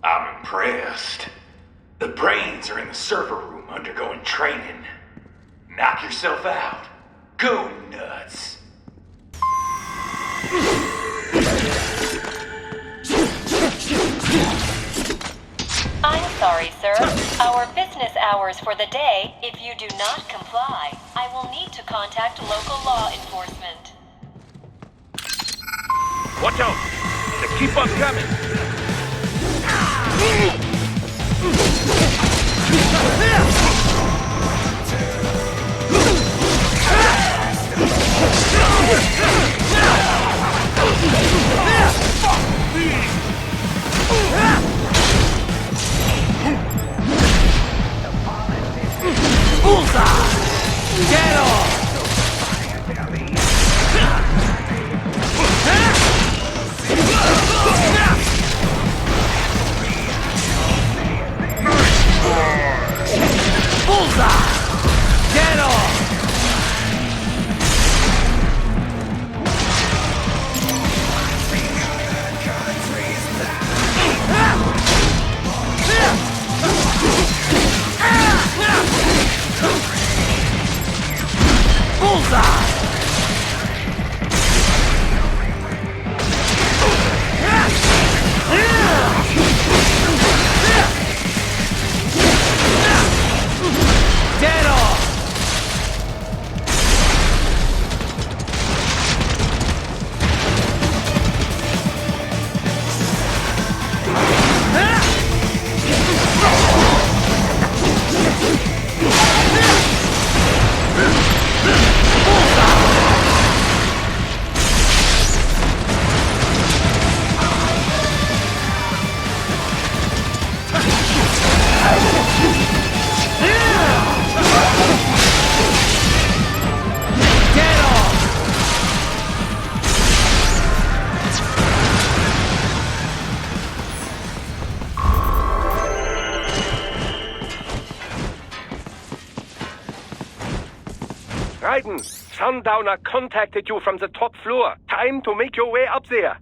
I'm impressed. The brains are in the server room undergoing training. Knock yourself out. Go nuts. I'm sorry, sir. Our business hours for the day, if you do not comply, I will need to contact local law enforcement. Watch out! They keep on coming! Bullseye! Get off! Bullseye! Get off! Bullseye! Get off! Raiden, Sundowner contacted you from the top floor. Time to make your way up there.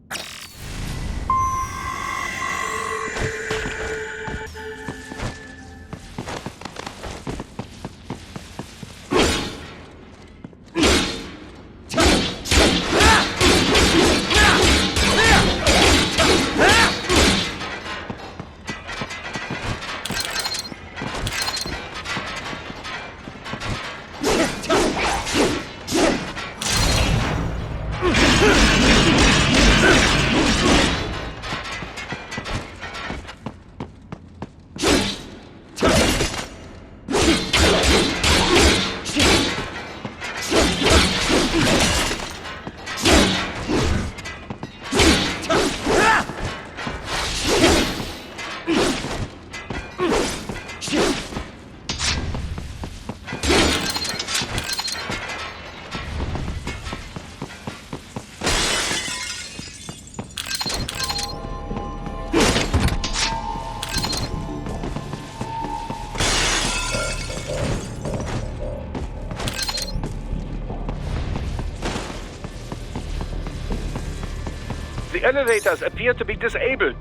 The elevators appear to be disabled,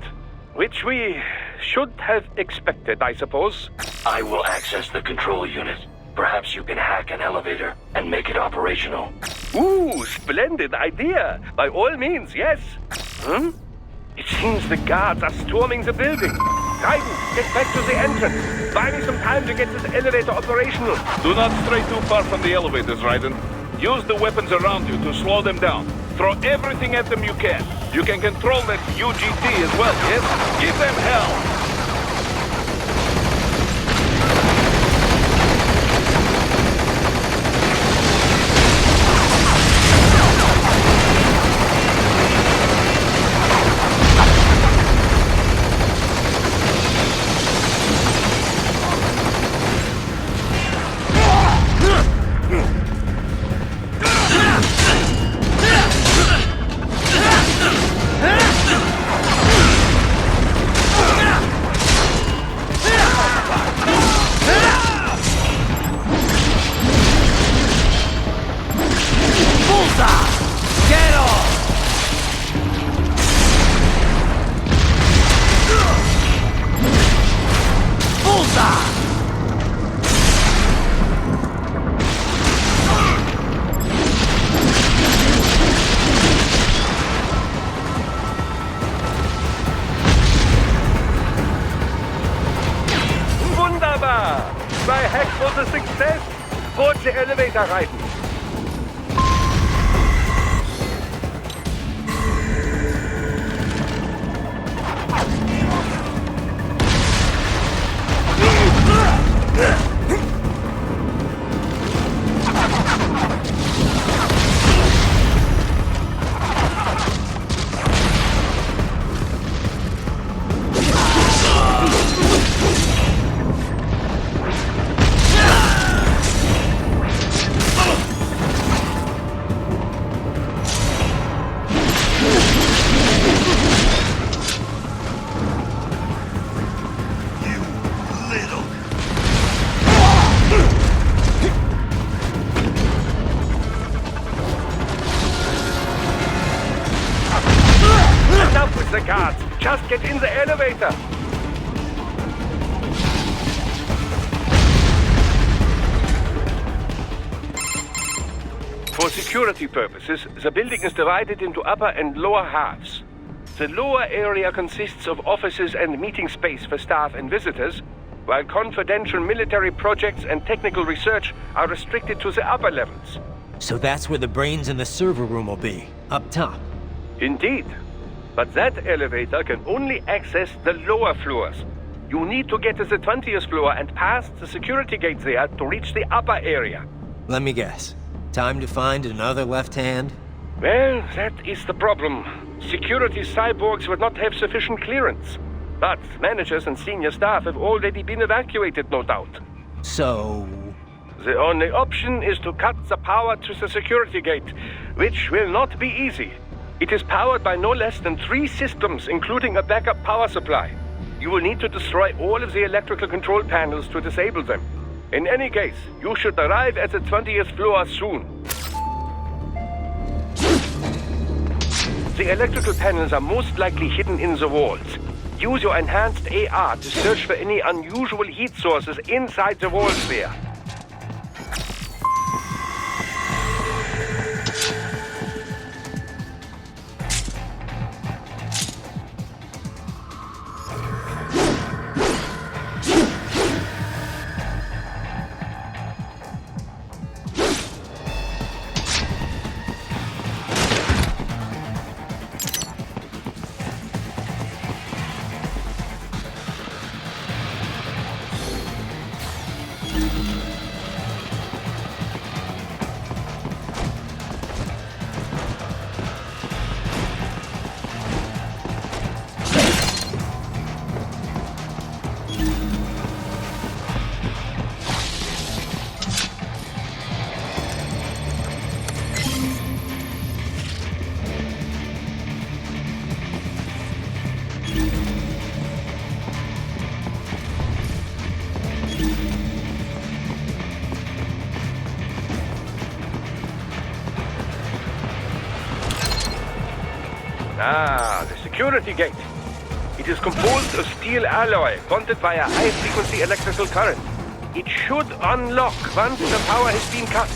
which we should have expected, I suppose. I will access the control unit. Perhaps you can hack an elevator and make it operational. Ooh, splendid idea. By all means, yes. It seems the guards are storming the building. Raiden, get back to the entrance. Buy me some time to get this elevator operational. Do not stray too far from the elevators, Raiden. Use the weapons around you to slow them down. Throw everything at them you can. You can control that UGT as well, yes? Give them hell! My hack was a success! Board the elevator reiten! Enough with the guards! Just get in the elevator! For security purposes, the building is divided into upper and lower halves. The lower area consists of offices and meeting space for staff and visitors, while confidential military projects and technical research are restricted to the upper levels. So that's where the brains in the server room will be, up top. Indeed. But that elevator can only access the lower floors. You need to get to the 20th floor and pass the security gate there to reach the upper area. Let me guess. Time to find another left hand? Well, that is the problem. Security cyborgs would not have sufficient clearance. But managers and senior staff have already been evacuated, no doubt. So... The only option is to cut the power to the security gate, which will not be easy. It is powered by no less than 3 systems, including a backup power supply. You will need to destroy all of the electrical control panels to disable them. In any case, you should arrive at the 20th floor soon. The electrical panels are most likely hidden in the walls. Use your enhanced AR to search for any unusual heat sources inside the walls there. Ah, the security gate. It is composed of steel alloy bonded by a high-frequency electrical current. It should unlock once the power has been cut.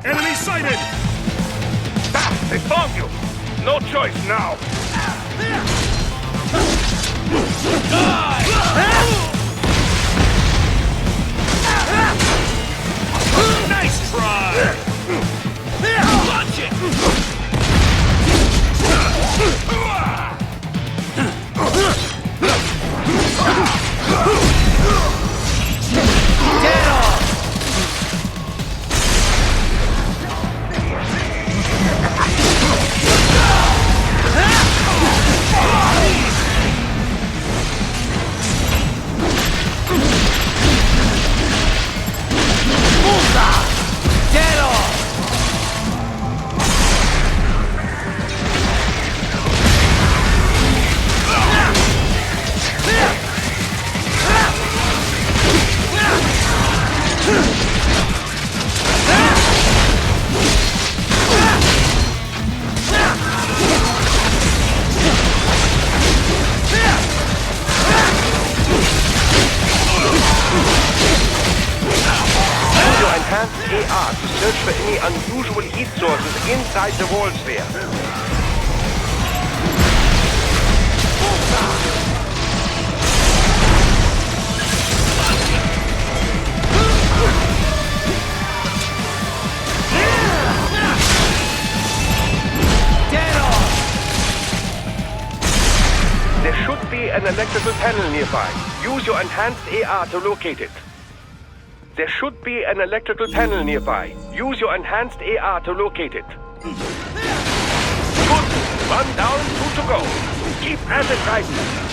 Enemy sighted! Ah, they found you! No choice now! Nice try! Launch it! Get off! enhanced AR to search for any unusual heat sources inside the walls there. There should be an electrical panel nearby. Use your enhanced AR to locate it. There should be an electrical panel nearby. Use your enhanced AR to locate it. Good. 1 down, 2 to go. Keep at it, Raiden.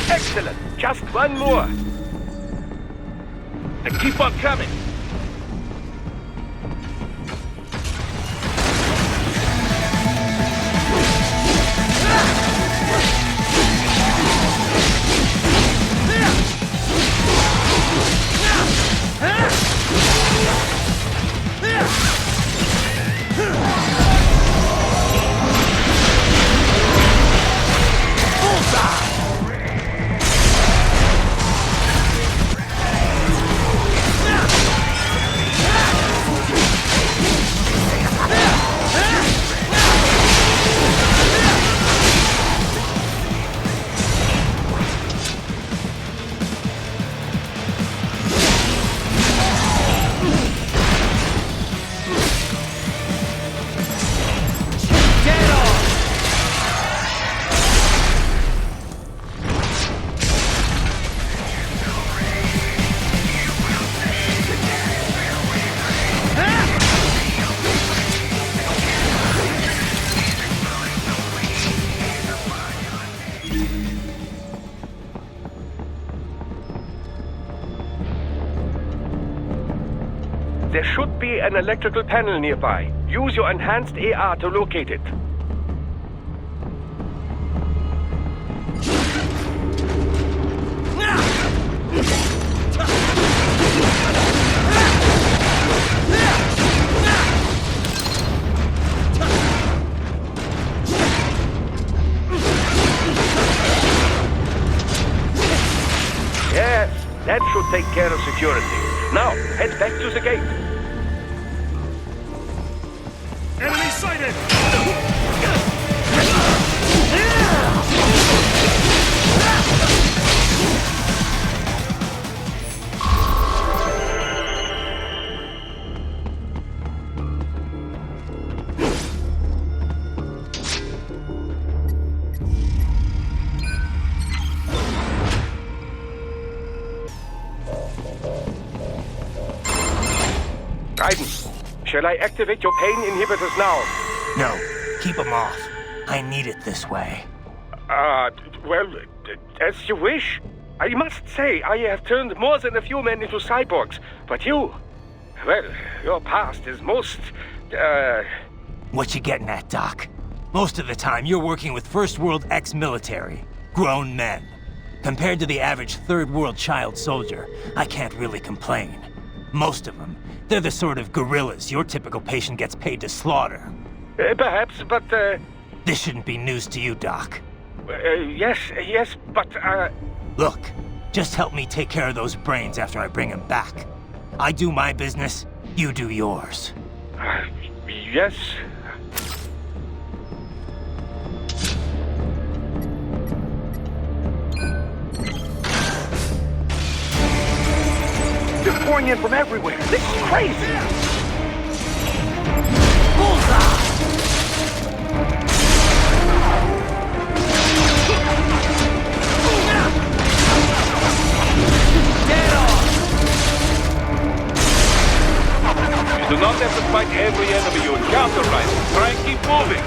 Excellent. Just one more. And keep on coming. There should be an electrical panel nearby. Use your enhanced AR to locate it. Yes, that should take care of security. Now, head back to the gate. Enemy sighted! Raiden, shall I activate your pain inhibitors now? No, keep them off. I need it this way. Well, as you wish. I must say, I have turned more than a few men into cyborgs, but you... Well, your past is most, What you getting at, Doc? Most of the time, you're working with First World ex-military. Grown men. Compared to the average Third World child soldier, I can't really complain. Most of them, they're the sort of guerrillas your typical patient gets paid to slaughter. perhaps, but, This shouldn't be news to you, Doc. yes, but, Look, just help me take care of those brains after I bring them back. I do my business, you do yours. yes. They're pouring in from everywhere. This is crazy. Bullseye! You do not have to fight every enemy you encounter, right? Try and keep moving.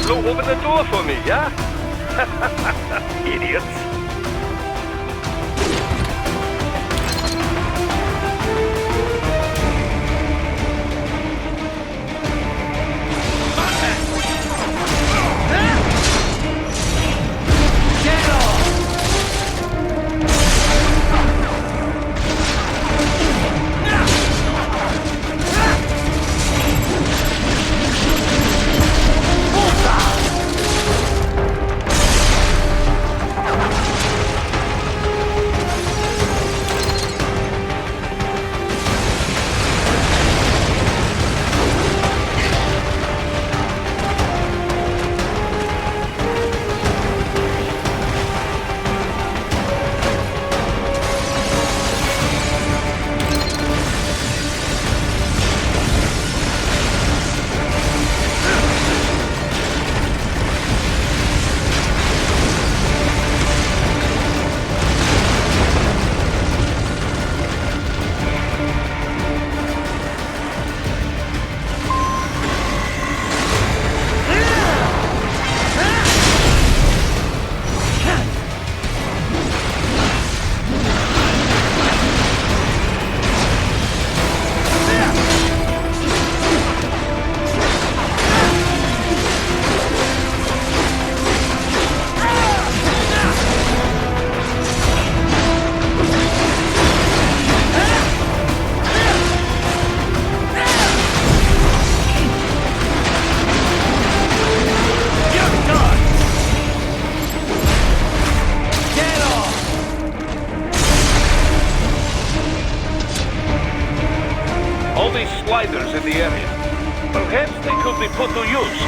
blow open the door for me, yeah? Idiots. All these sliders in the area. Perhaps they could be put to use.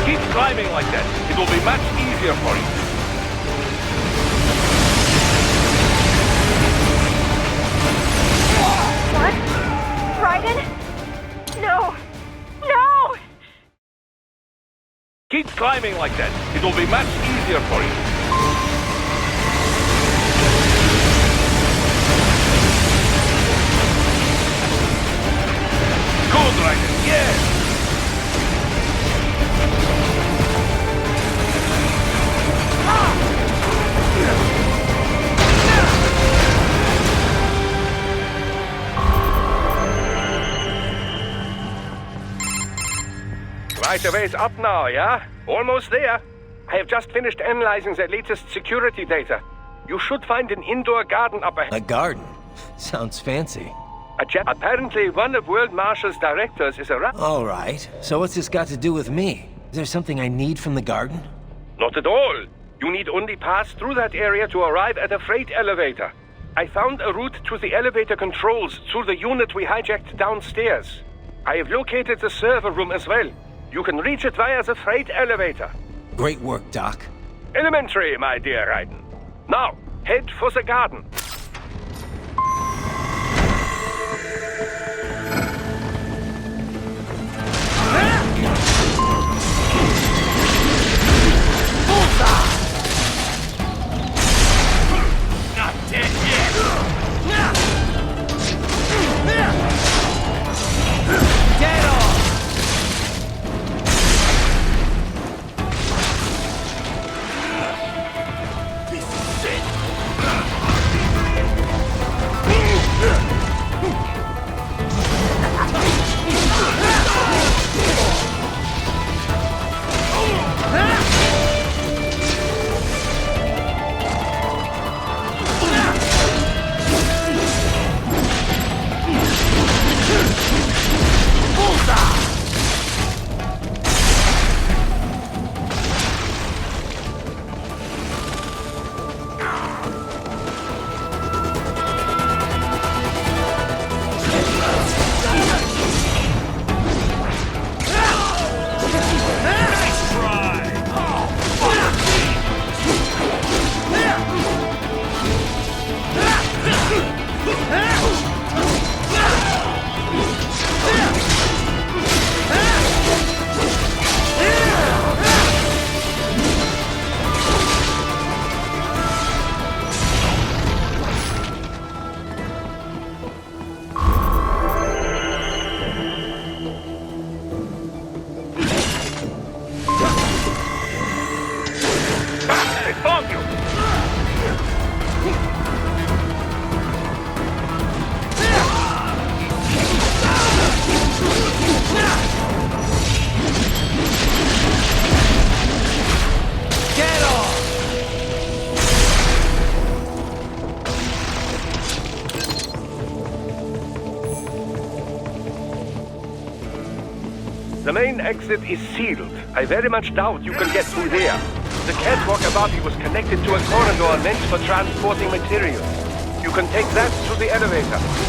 Keep climbing like that. It will be much easier for you. What? Raiden? No! No! Keep climbing like that. It will be much easier for you. Good, Raiden. Yes! Right away's up now, yeah? Almost there. I have just finished analyzing the latest security data. You should find an indoor garden up ahead. A garden? Sounds fancy. Apparently, one of World Marshal's directors is around. All right. So what's this got to do with me? Is there something I need from the garden? Not at all. You need only pass through that area to arrive at a freight elevator. I found a route to the elevator controls through the unit we hijacked downstairs. I have located the server room as well. You can reach it via the freight elevator. Great work, Doc. Elementary, my dear Raiden. Now, head for the garden. Not dead yet! Dead on! This is it! main exit is sealed. I very much doubt you can get through there. The catwalk above you was connected to a corridor meant for transporting materials. You can take that to the elevator.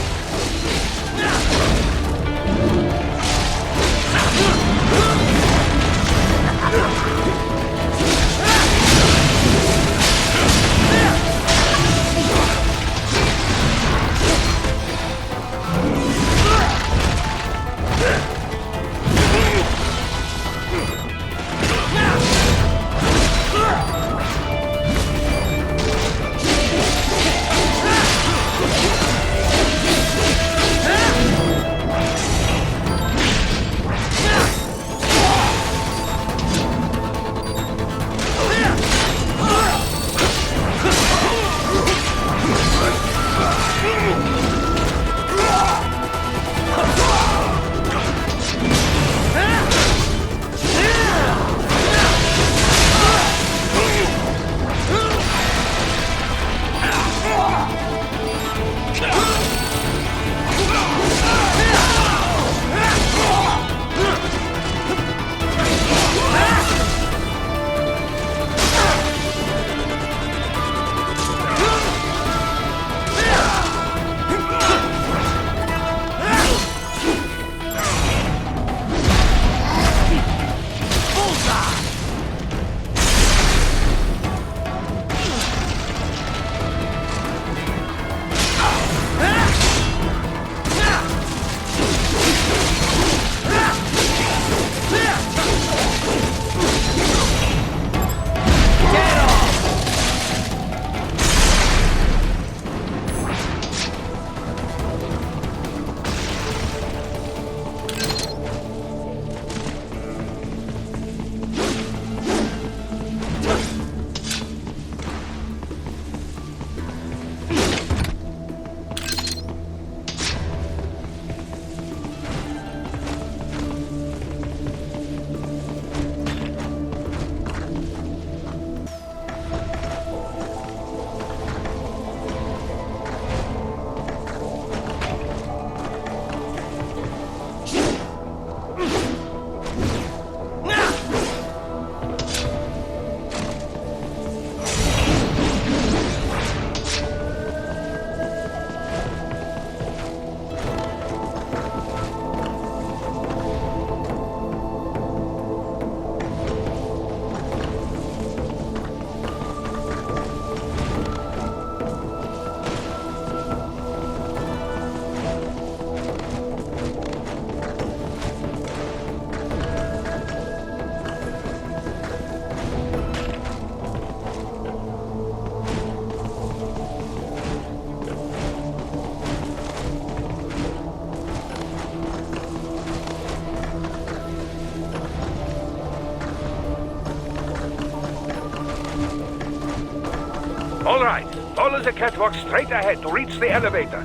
All right, follow the catwalk straight ahead to reach the elevator.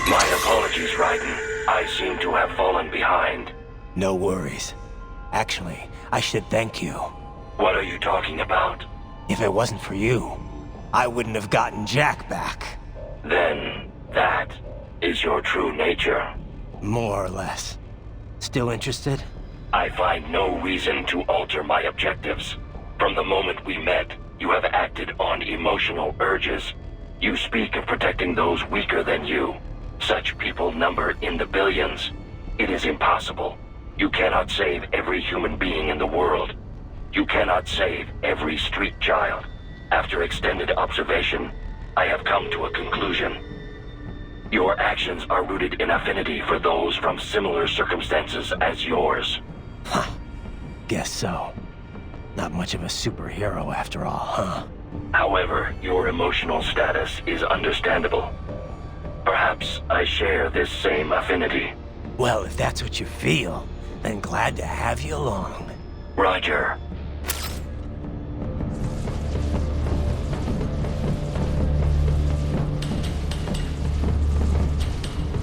My apologies, Raiden. I seem to have fallen behind. No worries. Actually, I should thank you. What are you talking about? If it wasn't for you, I wouldn't have gotten Jack back. Then, that is your true nature. More or less. Still interested? I find no reason to alter my objectives. From the moment we met, you have acted on emotional urges. You speak of protecting those weaker than you. Such people number in the billions. It is impossible. You cannot save every human being in the world. You cannot save every street child. After extended observation, I have come to a conclusion. Your actions are rooted in affinity for those from similar circumstances as yours. Huh. Guess so. Not much of a superhero after all, huh? However, your emotional status is understandable. Perhaps I share this same affinity. Well, if that's what you feel, then glad to have you along. Roger.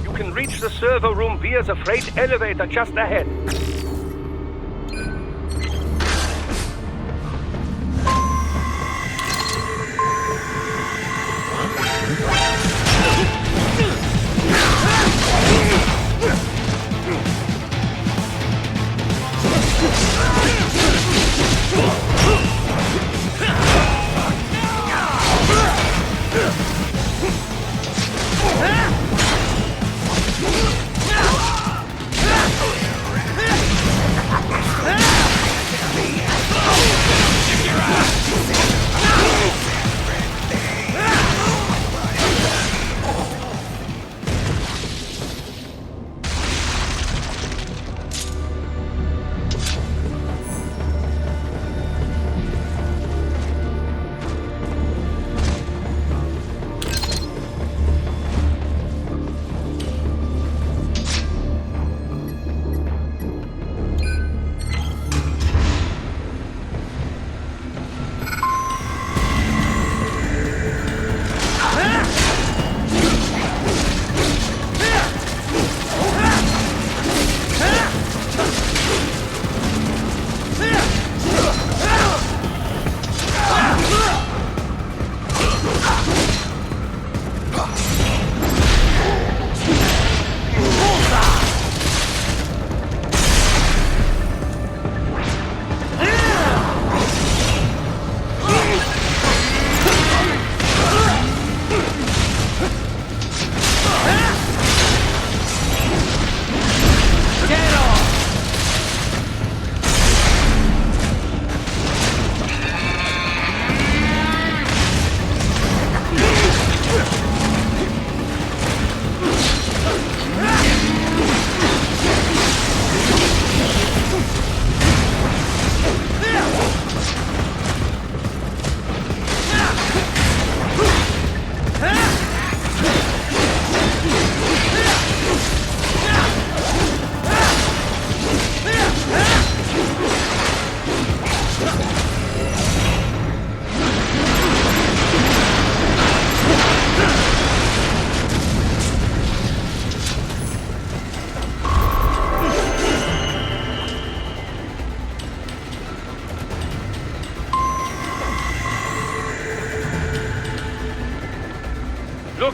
You can reach the server room via the freight elevator just ahead.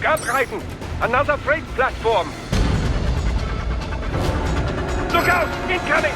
up, Raiden! Another freight platform! Look out! Incoming!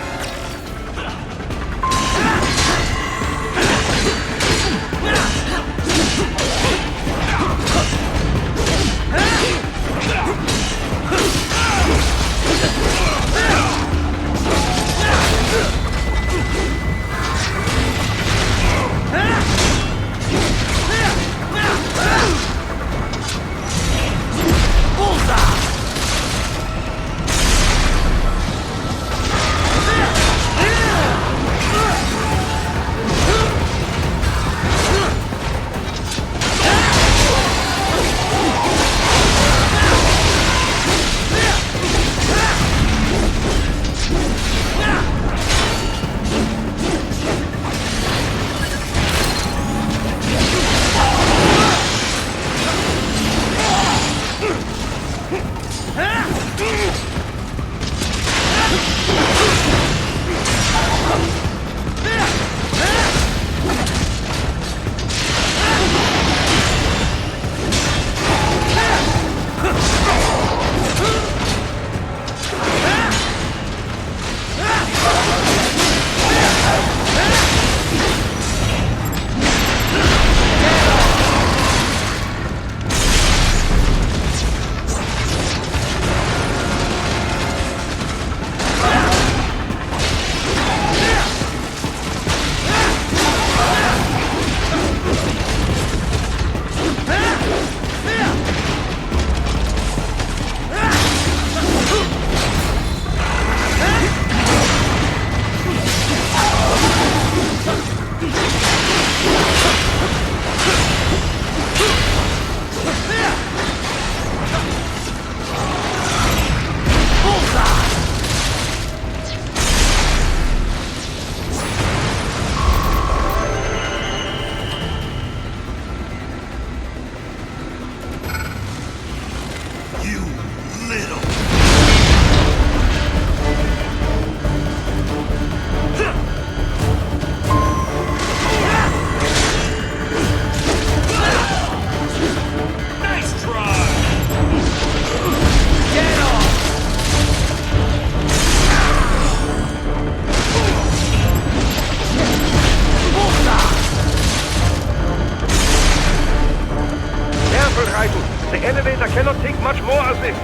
The elevator cannot take much more of this.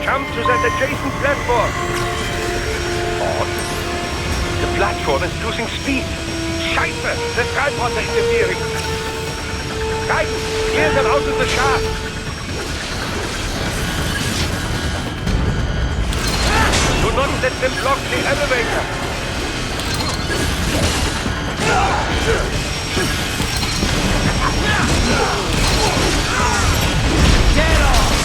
Jump to that adjacent platform. Odd. The platform is losing speed. Scheiße! The tripods are interfering. Guidance! Clear them out of the shaft! Do not let them block the elevator! Get off!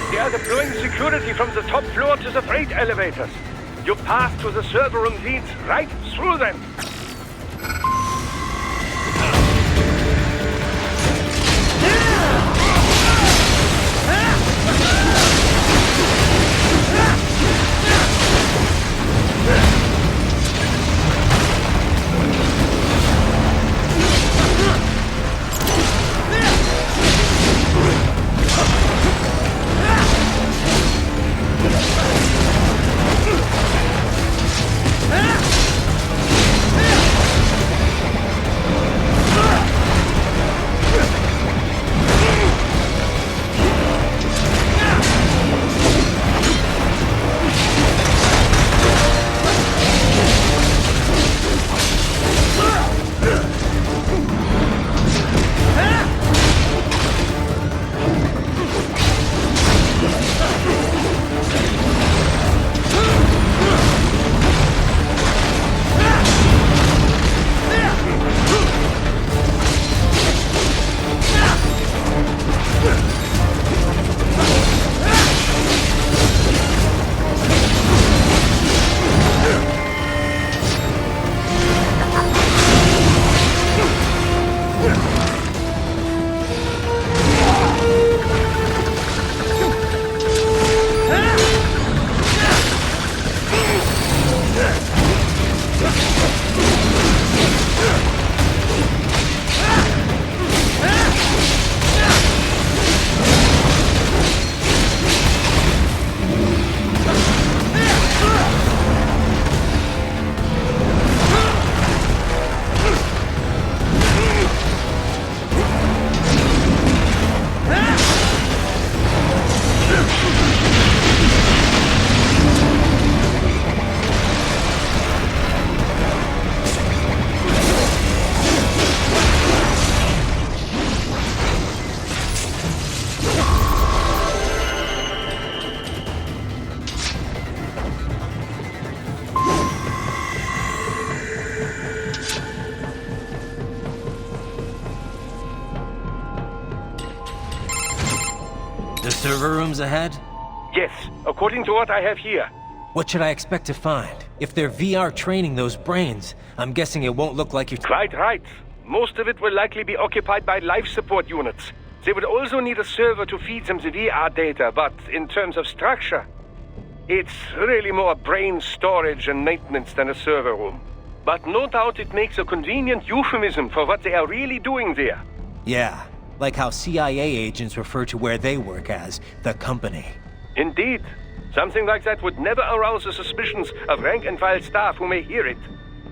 They are deploying security from the top floor to the freight elevators. Your path to the server room leads right through them. server rooms ahead? Yes, according to what I have here. What should I expect to find? If they're VR training those brains, I'm guessing it won't look like you're... Quite right. Most of it will likely be occupied by life support units. They would also need a server to feed them the VR data, but in terms of structure, it's really more brain storage and maintenance than a server room. But no doubt it makes a convenient euphemism for what they are really doing there. Yeah, like how CIA agents refer to where they work as the company. Indeed. Something like that would never arouse the suspicions of rank-and-file staff who may hear it.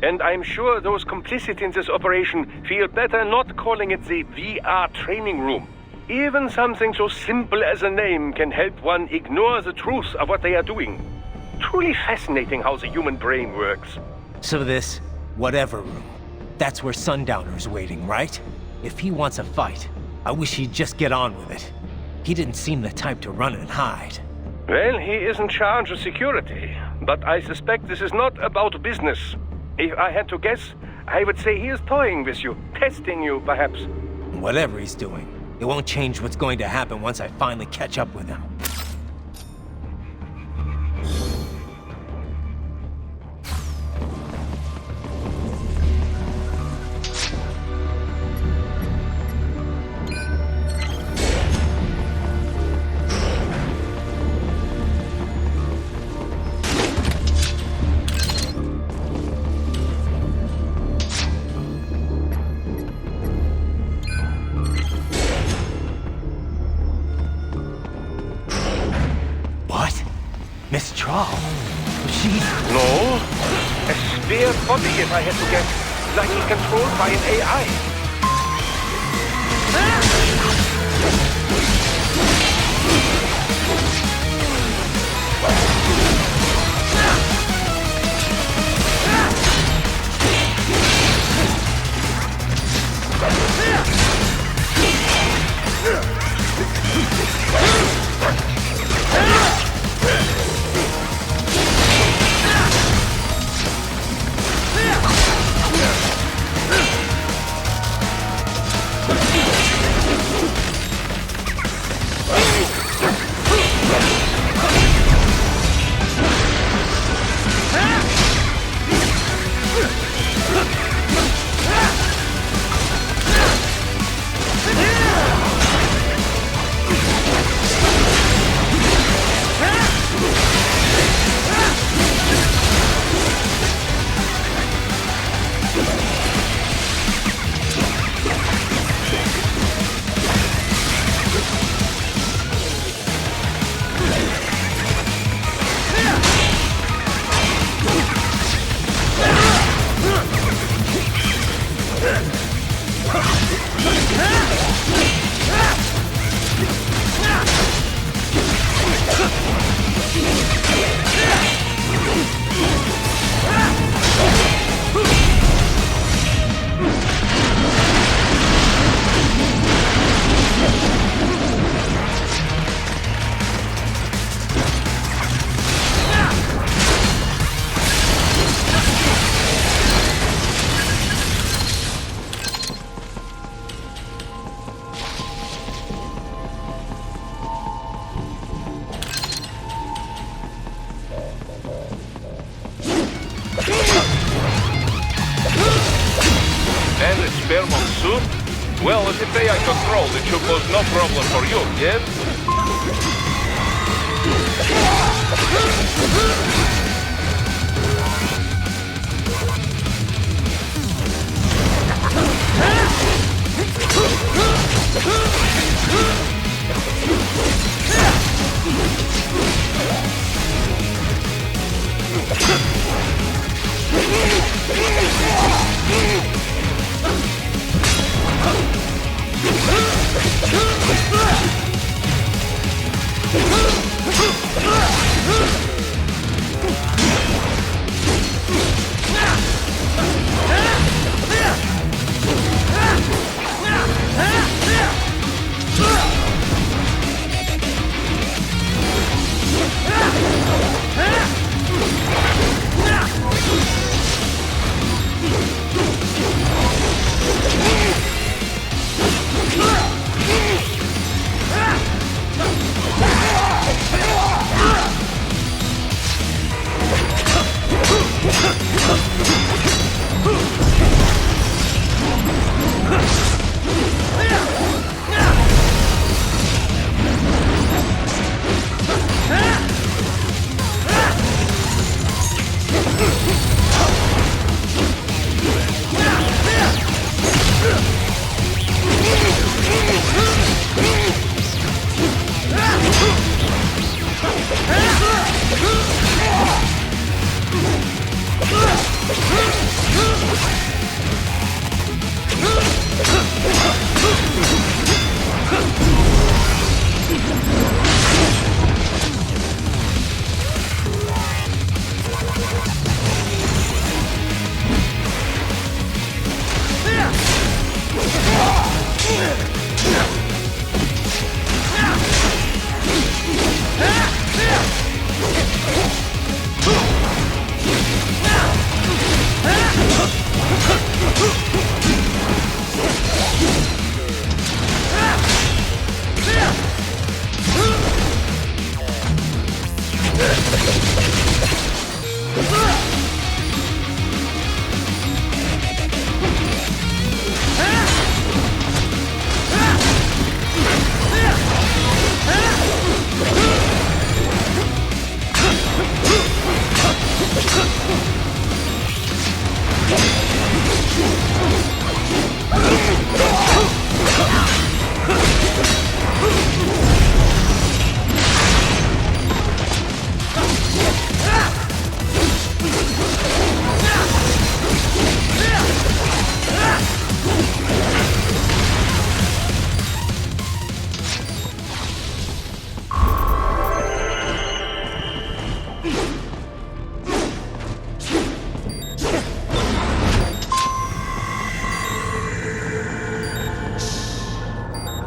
And I'm sure those complicit in this operation feel better not calling it the VR training room. Even something so simple as a name can help one ignore the truth of what they are doing. Truly fascinating how the human brain works. So this, whatever room, that's where Sundowner's waiting, right? If he wants a fight, I wish he'd just get on with it. He didn't seem the type to run and hide. Well, he is in charge of security, but I suspect this is not about business. If I had to guess, I would say he is toying with you, testing you, perhaps. Whatever he's doing, it won't change what's going to happen once I finally catch up with him. Miss Trawl? She... No. A spare body, if I had to guess. Likely controlled by an AI. Well, if it's AI controlled, it should pose no problem for you, yes?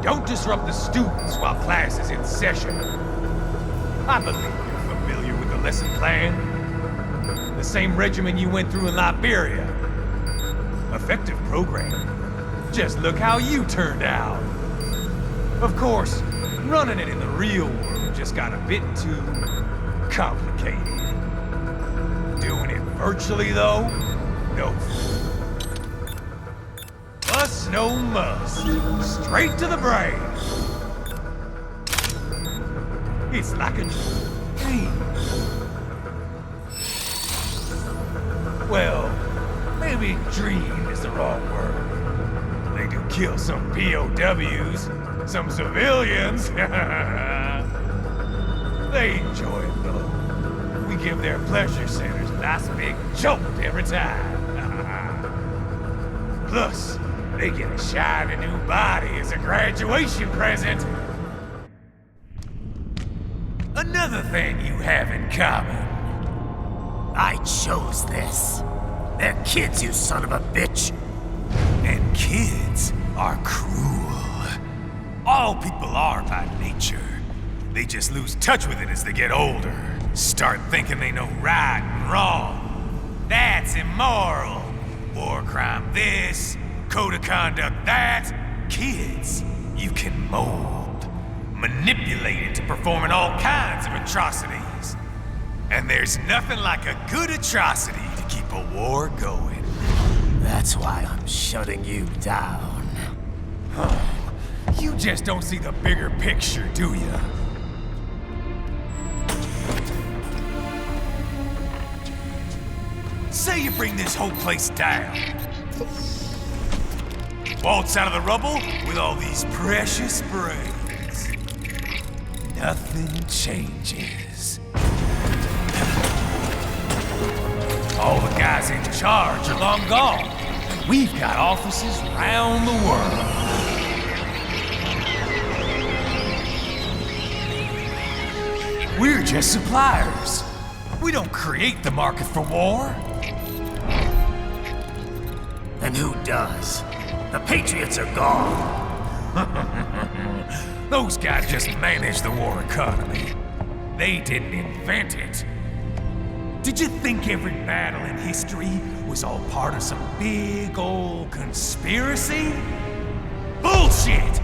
Don't disrupt the students while class is in session. I believe you're familiar with the lesson plan. The same regimen you went through in Liberia. Effective program. Just look how you turned out. Of course, running it in the real world just got a bit too complicated. Doing it virtually, though? No. Must, no must. Straight to the brain. It's like a dream. Well, maybe dream is the wrong word. They do kill some POWs, some civilians. They enjoy it, though. We give their pleasure centers a nice big jolt every time. Plus, they get a shiny new body as a graduation present. Another thing you have in common. I chose this. They're kids, you son of a bitch. And kids are cruel. All people are by nature. They just lose touch with it as they get older. Start thinking they know right and wrong. That's immoral. War crime this, code of conduct that. Kids, you can mold, manipulate into performing all kinds of atrocities. And there's nothing like a good atrocity to keep a war going. That's why I'm shutting you down. You just don't see the bigger picture, do you? Say you bring this whole place down. Waltz out of the rubble with all these precious brains. Nothing changes. All the guys in charge are long gone, and we've got offices around the world. We're just suppliers. We don't create the market for war. Then who does? The Patriots are gone. Those guys just manage the war economy. They didn't invent it. Did you think every battle in history was all part of some big old conspiracy? Bullshit!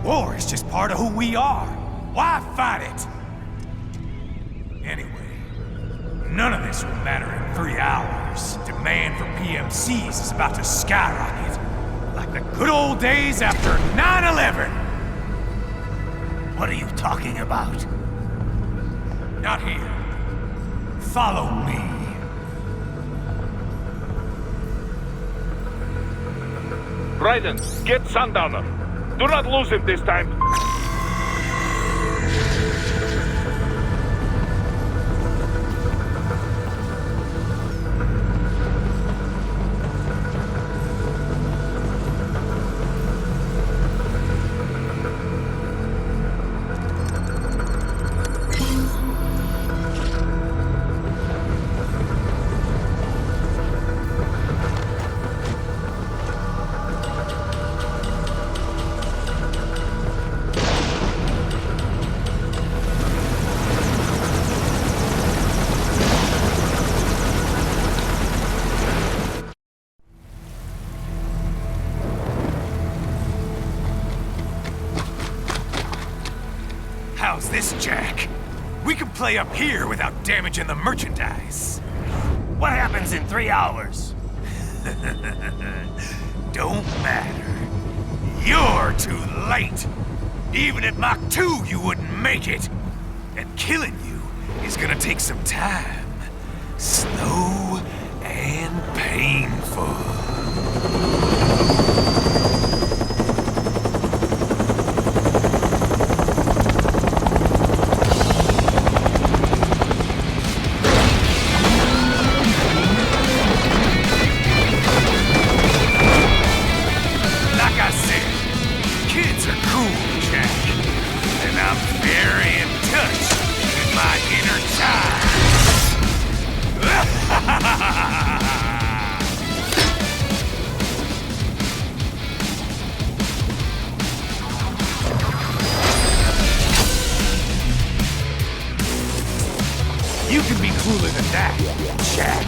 War is just part of who we are. Why fight it? Anyway, None of this will matter in 3 hours. Demand for PMCs is about to skyrocket. Like the good old days after 9/11. What are you talking about? Not here. Follow me. Raiden, get Sundowner. Do not lose him this time. How's this, Jack? We can play up here without damaging the merchandise. What happens in 3 hours? Don't matter. You're too late. Even at Mach 2, you wouldn't make it. And killing you is gonna take some time. Slow and painful. You can be cooler than that, Jack.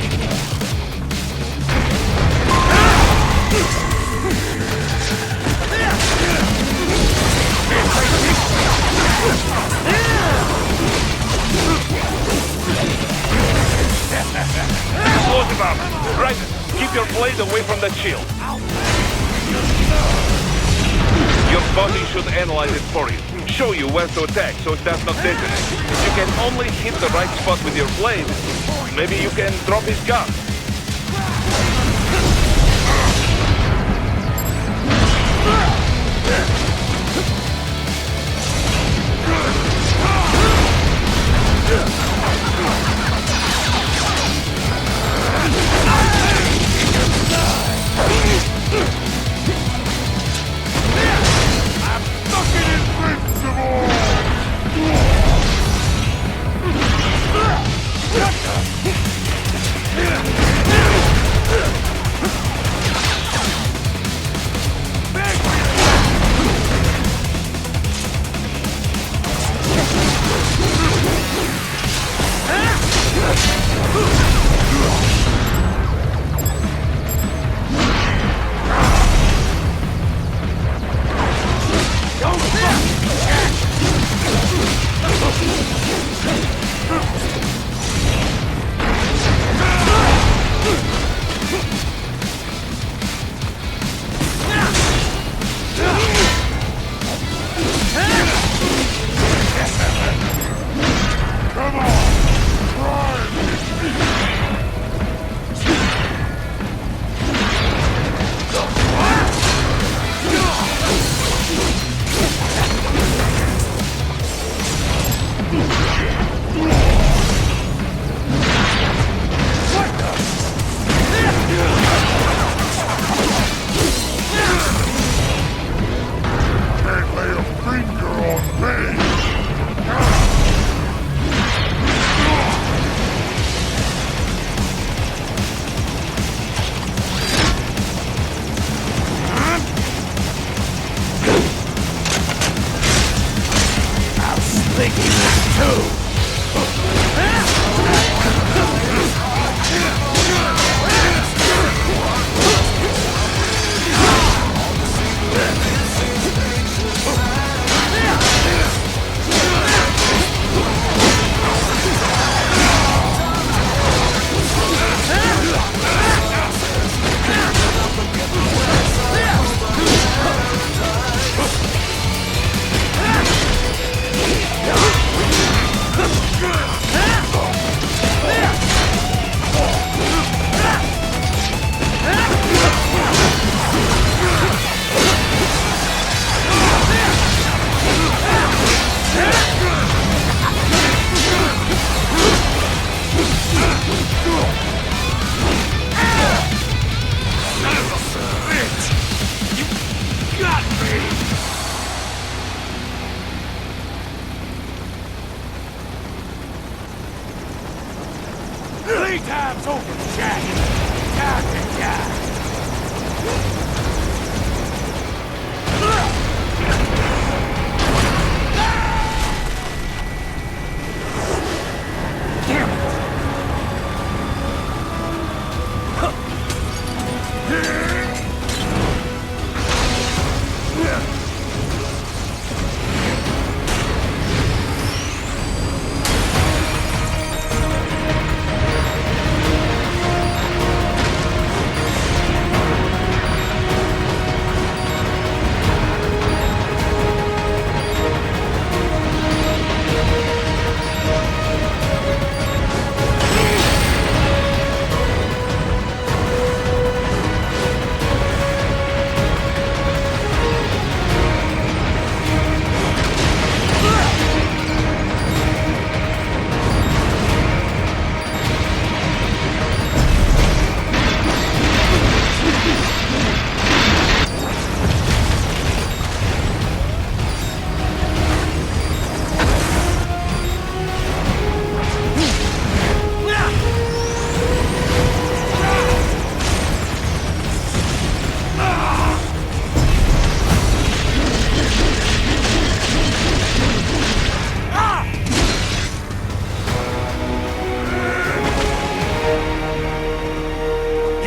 Close him out. Raiden, keep your blade away from that shield. Your body should analyze it for you. Show you where to attack so it does not detonate. If you can only hit the right spot with your blade, maybe you can drop his gun. 3 times over, Jack. Time to die.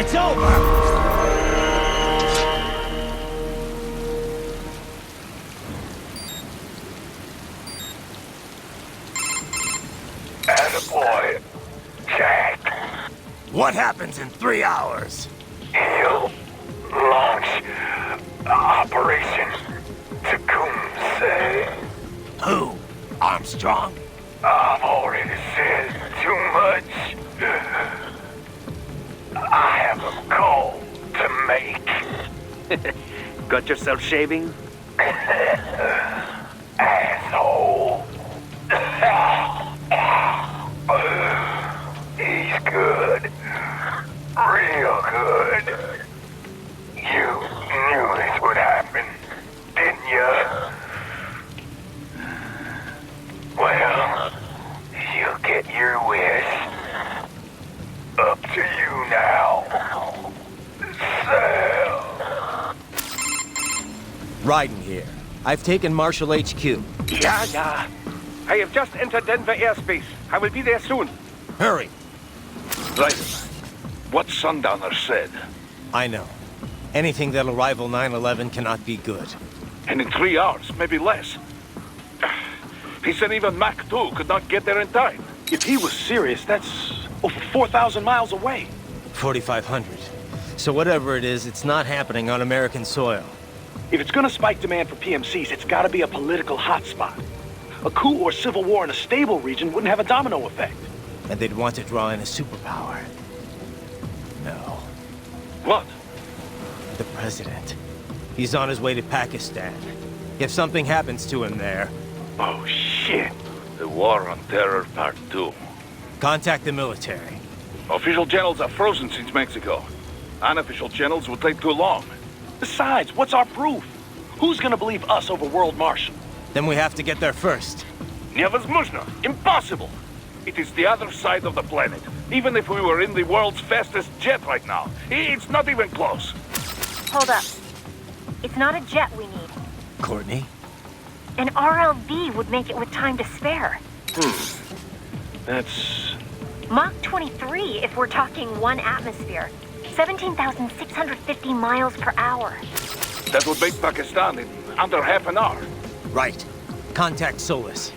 It's over! Attaboy, Jack. What happens in 3 hours? He'll launch Operation Tecumseh. Who? Armstrong? I've already said too much. I have a call to make. Got yourself shaving? Asshole. He's good. Real good. You knew this would happen, didn't you? Well, you'll get your wish. Up to you now. Sal. Raiden here. I've taken Marshall HQ. Yeah. I have just entered Denver airspace. I will be there soon. Hurry. Raiden, what Sundowner said. I know. Anything that'll rival 9/11 cannot be good. And in 3 hours, maybe less. He said even Mach 2 could not get there in time. If he was serious, that's over 4,000 miles away. 4,500. So whatever it is, it's not happening on American soil. If it's gonna spike demand for PMCs, it's gotta be a political hotspot. A coup or civil war in a stable region wouldn't have a domino effect. And they'd want to draw in a superpower. No. What? The president. He's on his way to Pakistan. If something happens to him there, Oh, shit. The War on Terror Part 2. contact the military. Official channels are frozen since Mexico. Unofficial channels would take too long. Besides, what's our proof? Who's gonna believe us over World Marshal? Then we have to get there first. Невозможно. Impossible. It is the other side of the planet. Even if we were in the world's fastest jet right now, it's not even close. Hold up. It's not a jet we need. Courtney? An RLV would make it with time to spare. That's... Mach 23 if we're talking 1 atmosphere. 17,650 miles per hour. That would make Pakistan in under half an hour. Right. Contact Solus.